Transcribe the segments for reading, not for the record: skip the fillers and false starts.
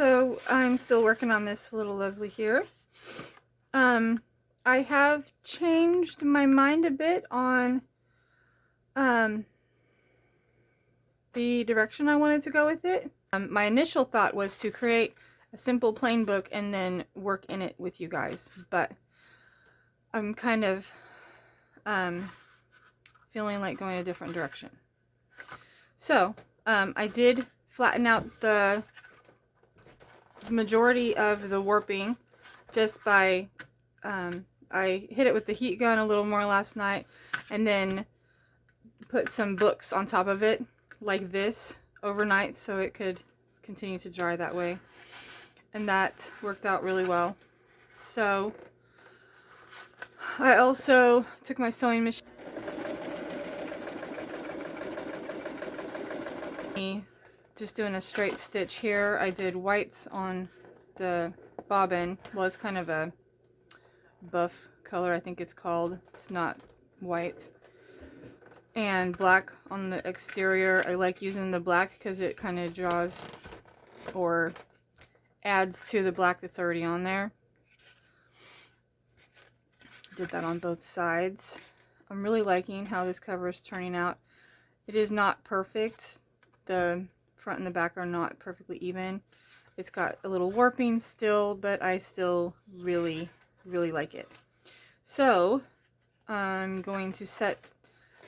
So I'm still working on this little lovely here. I have changed my mind a bit on the direction I wanted to go with it. My initial thought was to create a simple plain book and then work in it with you guys, but I'm kind of feeling like going a different direction. So I did flatten out the majority of the warping just by I hit it with the heat gun a little more last night and then put some books on top of it like this overnight so it could continue to dry that way, and that worked out really well. So I also took my sewing machine, just doing a straight stitch here. I did whites on the bobbin. Well, it's kind of a buff color, I think it's called. It's not white. And black on the exterior. I like using the black because it kind of draws or adds to the black that's already on there. Did that on both sides. I'm really liking how this cover is turning out. It is not perfect. The front and the back are not perfectly even. It's got a little warping still, but I still really like it. So I'm going to set,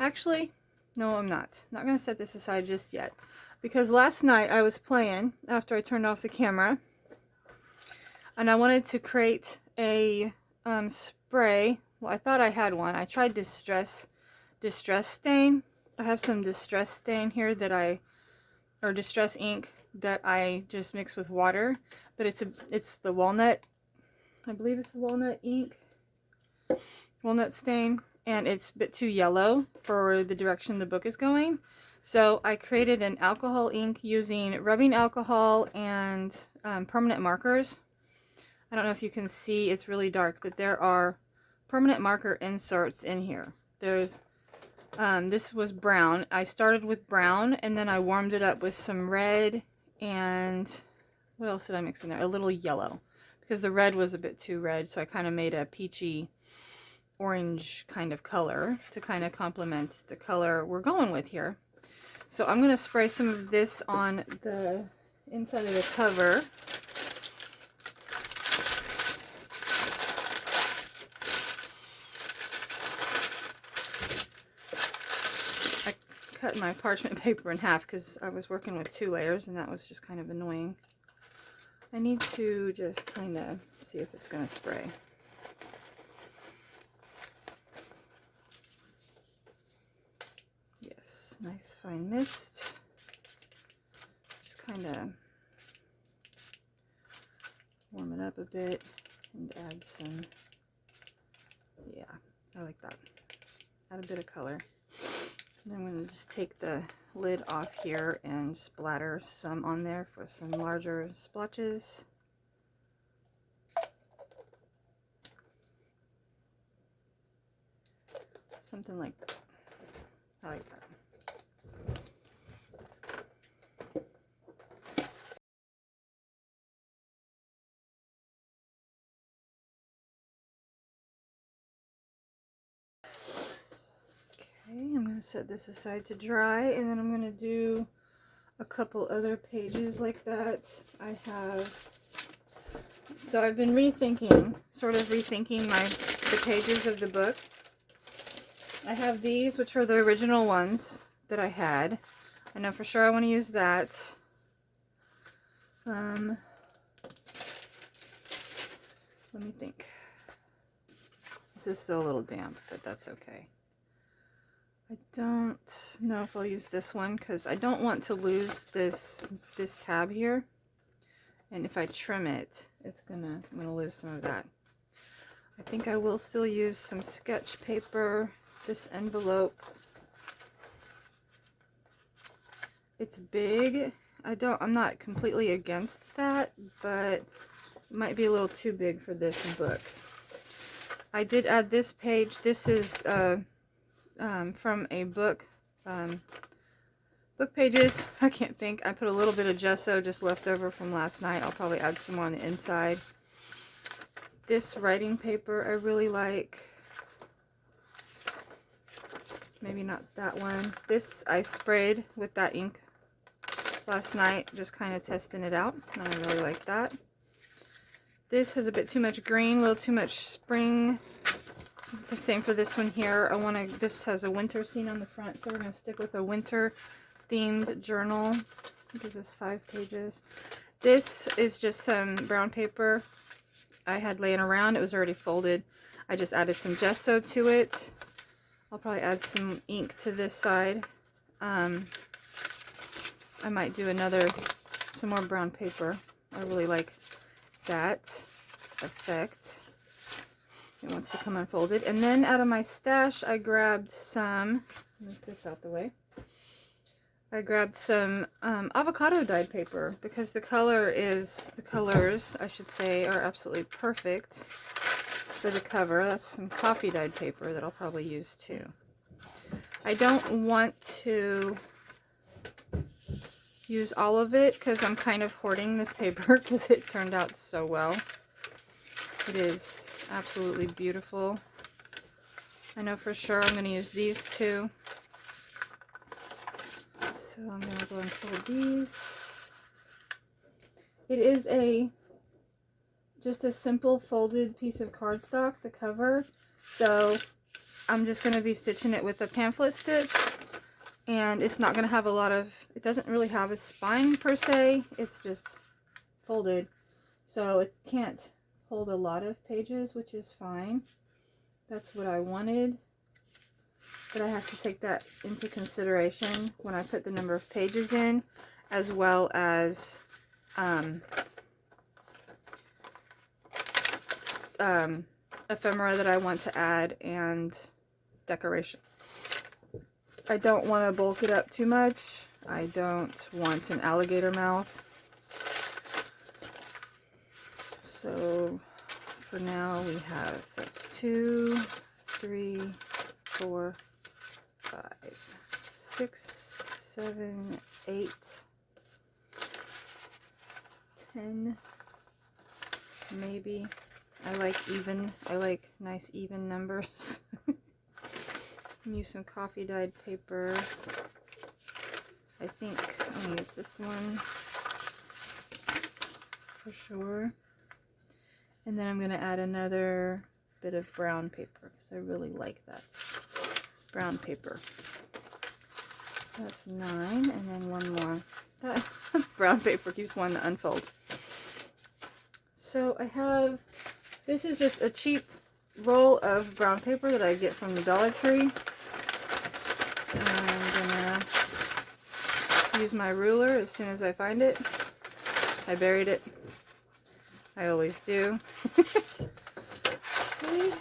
actually no, I'm not going to set this aside just yet, because last night I was playing after I turned off the camera and I wanted to create a spray. Well, I thought I had one. I tried distress stain. I have some distress stain here that or distress ink that I just mix with water, but it's the walnut, I believe it's the walnut ink, walnut stain, and it's a bit too yellow for the direction the book is going. So I created an alcohol ink using rubbing alcohol and permanent markers. I don't know if you can see, it's really dark, but there are permanent marker inserts in here. There's this was brown. I started with brown and then I warmed it up with some red and what else did I mix in there? A little yellow, because the red was a bit too red, so I kind of made a peachy orange kind of color to kind of complement the color we're going with here. So I'm going to spray some of this on the inside of the cover. Cut my parchment paper in half because I was working with 2 layers and that was just kind of annoying. I need to just kind of see if it's going to spray. Yes, nice fine mist. Just kind of warm it up a bit and add some, yeah, I like that. Add a bit of color. And I'm going to just take the lid off here and splatter some on there for some larger splotches. Something like that. I like that. I'm going to set this aside to dry, and then I'm going to do a couple other pages like that. So I've been sort of rethinking the pages of the book. I have these, which are the original ones that I had. I know for sure I want to use that. Let me think. This is still a little damp, but that's okay. I don't know if I'll use this one because I don't want to lose this tab here, and if I trim it, I'm gonna lose some of that. I think I will still use some sketch paper. This envelope, it's big. I'm not completely against that, but it might be a little too big for this book. I did add this page. This is from a book Book pages, I can't think. I put a little bit of gesso just left over from last night. I'll probably add some on the inside. This writing paper I really like. Maybe not that one. This I sprayed with that ink last night, just kind of testing it out, and I really like that. This has a bit too much green, a little too much spring. The same for this one here. This has a winter scene on the front, so we're going to stick with a winter themed journal. It gives us 5 pages. This is just some brown paper I had laying around. It was already folded. I just added some gesso to it. I'll probably add some ink to this side. I might do some more brown paper. I really like that effect. It wants to come unfolded. And then out of my stash, I grabbed some, move this out the way. I grabbed some avocado dyed paper because the colors, I should say, are absolutely perfect for the cover. That's some coffee dyed paper that I'll probably use too. I don't want to use all of it because I'm kind of hoarding this paper because it turned out so well. It is absolutely beautiful. I know for sure I'm going to use these two. So I'm going to go and fold these. It is just a simple folded piece of cardstock, the cover. So I'm just going to be stitching it with a pamphlet stitch. And it's not going to have it doesn't really have a spine per se. It's just folded. So it can't hold a lot of pages, which is fine. That's what I wanted. But I have to take that into consideration when I put the number of pages in, as well as ephemera that I want to add and decoration. I don't want to bulk it up too much. I don't want an alligator mouth. So for now we have, that's 2, 3, 4, 5, 6, 7, 8, 10, maybe. I like nice even numbers. Use some coffee dyed paper. I think I'm gonna use this one for sure. And then I'm gonna add another bit of brown paper because I really like that brown paper. That's 9, and then one more. That brown paper keeps wanting to unfold. So I have, this is just a cheap roll of brown paper that I get from the Dollar Tree. And I'm gonna use my ruler as soon as I find it. I buried it. I always do. Okay.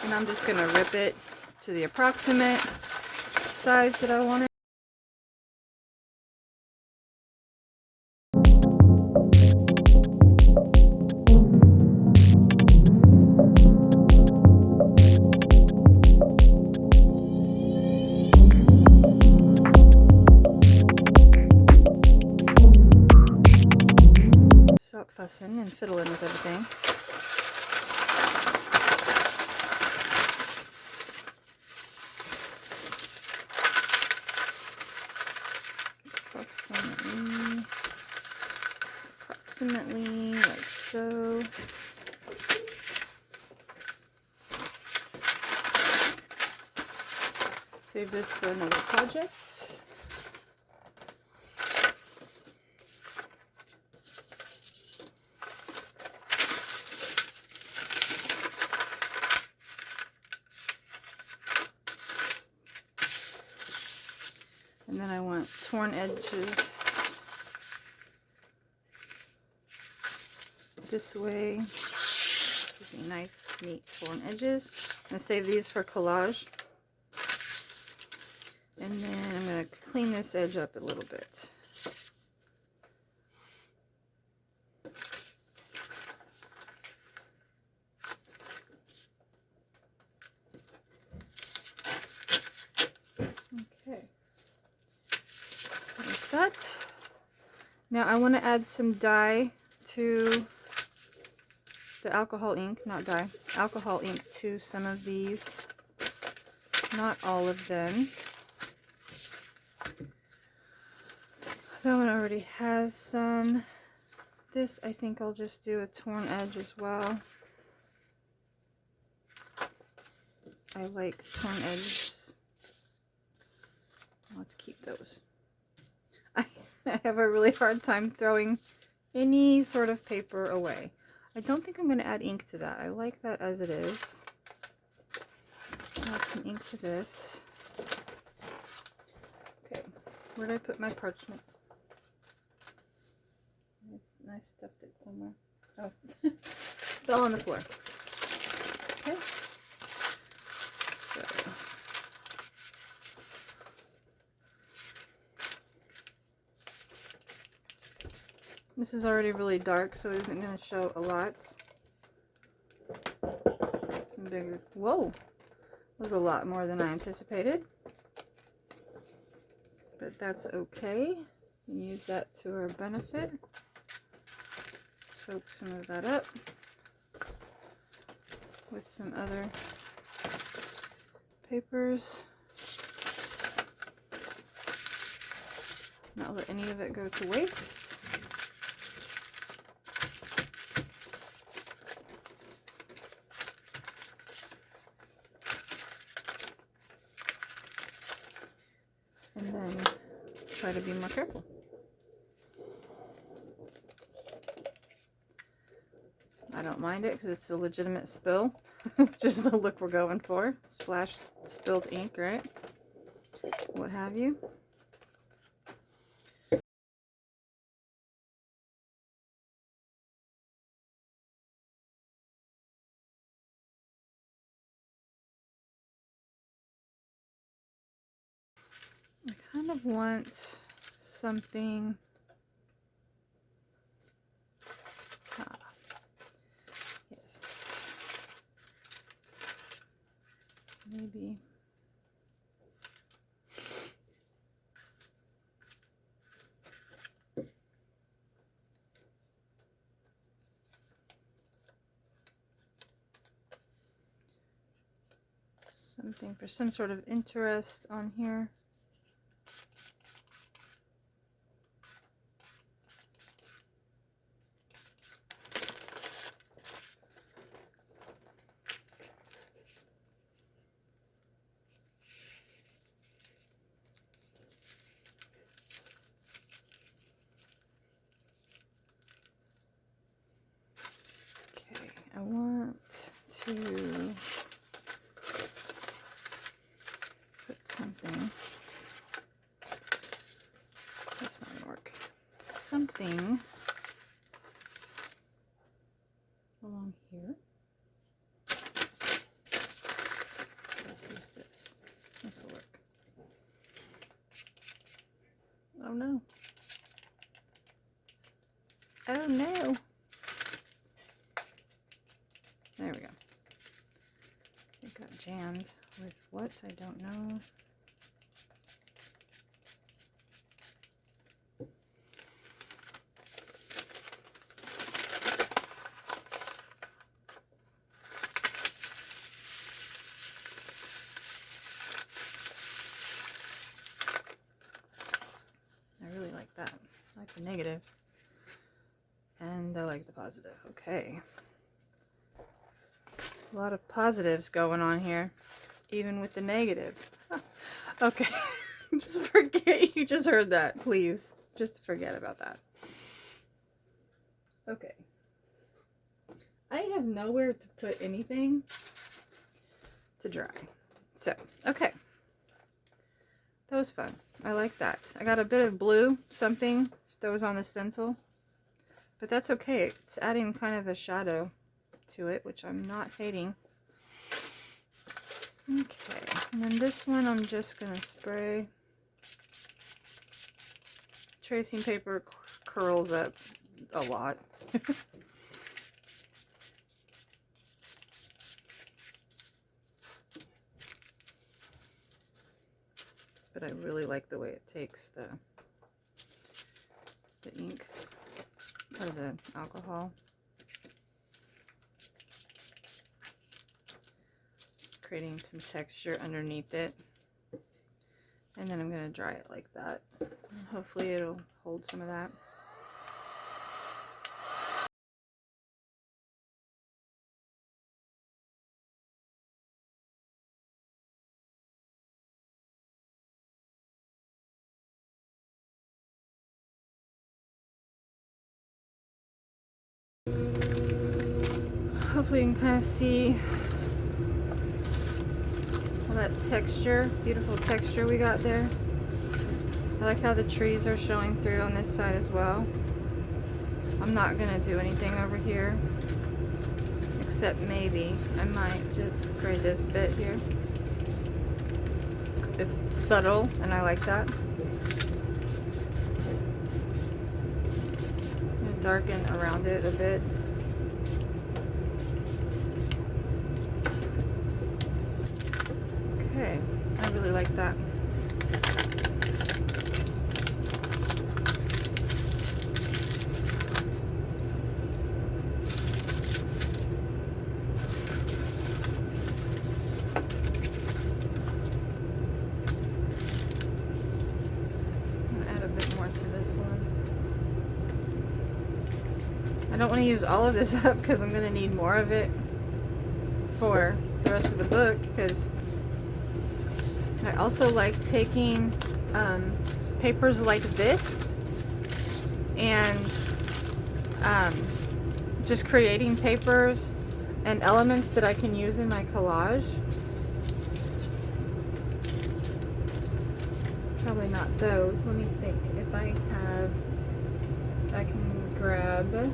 And I'm just gonna rip it to the approximate size that I want it. Stop fussing and fiddling with everything. Approximately like so. Save this for another project. And then I want torn edges this way. Gives me nice, neat torn edges. I'm going to save these for collage. And then I'm going to clean this edge up a little bit. Okay. that. Now I want to add some dye to the alcohol ink, not dye, alcohol ink to some of these. Not all of them. That one already has some. This, I think I'll just do a torn edge as well. I like torn edges. I'll have to keep those. I have a really hard time throwing any sort of paper away. I don't think I'm going to add ink to that. I like that as it is. Add some ink to this. Okay, where did I put my parchment? I stuffed it somewhere. Oh, fell on the floor. Okay. So, this is already really dark, so it isn't going to show a lot. Some bigger. Whoa, was a lot more than I anticipated, but that's okay. We can use that to our benefit. Soak some of that up with some other papers. Not let any of it go to waste. And then try to be more careful. I don't mind it because it's a legitimate spill, which is the look we're going for. Splashed spilled ink, right? What have you. I kind of want something. Maybe something for some sort of interest on here. I want to put something, that's not gonna work, something along here. Let's use this, this will work. Oh no. Oh no. There we go. It got jammed with what? I don't know. I really like that. I like the negative. And I like the positive. Okay. A lot of positives going on here, even with the negatives. Okay, just forget you just heard that, please. Just forget about that. Okay. I have nowhere to put anything to dry. So, okay. That was fun. I like that. I got a bit of blue, something that was on the stencil. But that's okay. It's adding kind of a shadow to it, which I'm not hating. Okay, and then this one I'm just gonna spray. Tracing paper curls up a lot. But I really like the way it takes the the ink or the alcohol. Creating some texture underneath it. And then I'm going to dry it like that. Hopefully it'll hold some of that. Hopefully you can kind of see all that texture, beautiful texture we got there. I like how the trees are showing through on this side as well. I'm not going to do anything over here, except maybe I might just spray this bit here. It's subtle and I like that. I'm going to darken around it a bit. Okay, I really like that. I don't want to use all of this up because I'm going to need more of it for the rest of the book, because I also like taking papers like this and just creating papers and elements that I can use in my collage. Probably not those. Let me think. If I can grab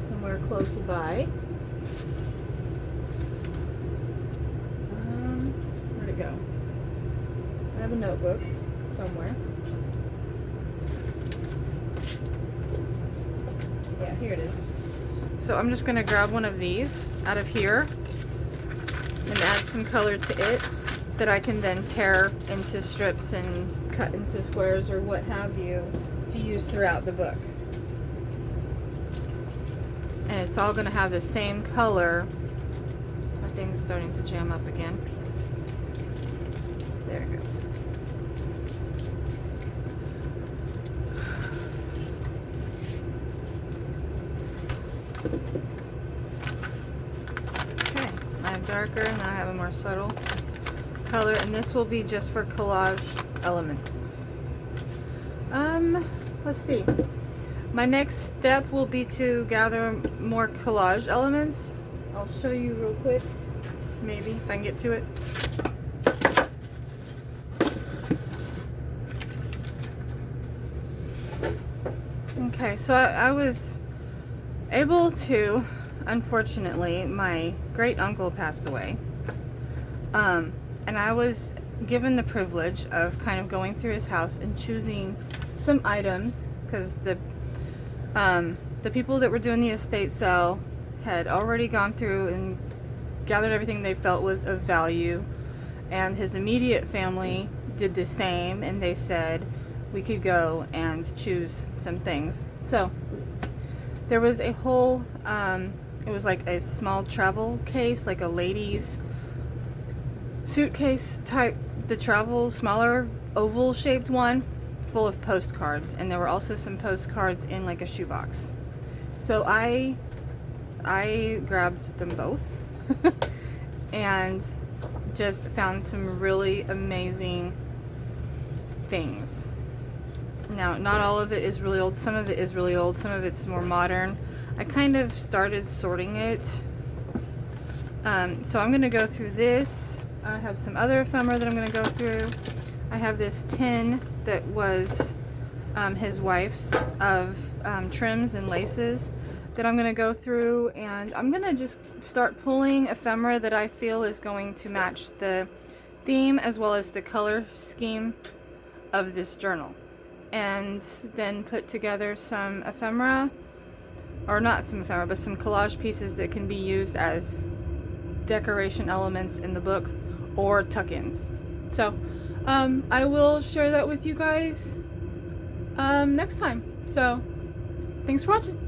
somewhere close by. Where'd it go? I have a notebook somewhere. Yeah, here it is. So I'm just going to grab one of these out of here and add some color to it that I can then tear into strips and cut into squares or what have you to use throughout the book. And it's all going to have the same color. My thing's starting to jam up again. There it goes. Okay, I have darker and then I have a more subtle color, and this will be just for collage elements. Let's see. My next step will be to gather more collage elements. I'll show you real quick, maybe if I can get to it. Okay, so I was able to, unfortunately, my great uncle passed away. And I was given the privilege of kind of going through his house and choosing some items, because the people that were doing the estate sale had already gone through and gathered everything they felt was of value, and his immediate family did the same, and they said we could go and choose some things. So there was a whole it was like a small travel case, like a lady's suitcase type, the travel, smaller oval shaped one, full of postcards, and there were also some postcards in like a shoebox. So I grabbed them both and just found some really amazing things. Now, not all of it is really old. Some of it is really old. Some of it's more modern. I kind of started sorting it. So I'm going to go through this. I have some other ephemera that I'm going to go through. I have this tin that was his wife's of trims and laces that I'm going to go through, and I'm going to just start pulling ephemera that I feel is going to match the theme as well as the color scheme of this journal, and then put together some ephemera, or not some ephemera, but some collage pieces that can be used as decoration elements in the book or tuck-ins. So I will share that with you guys next time. So, thanks for watching.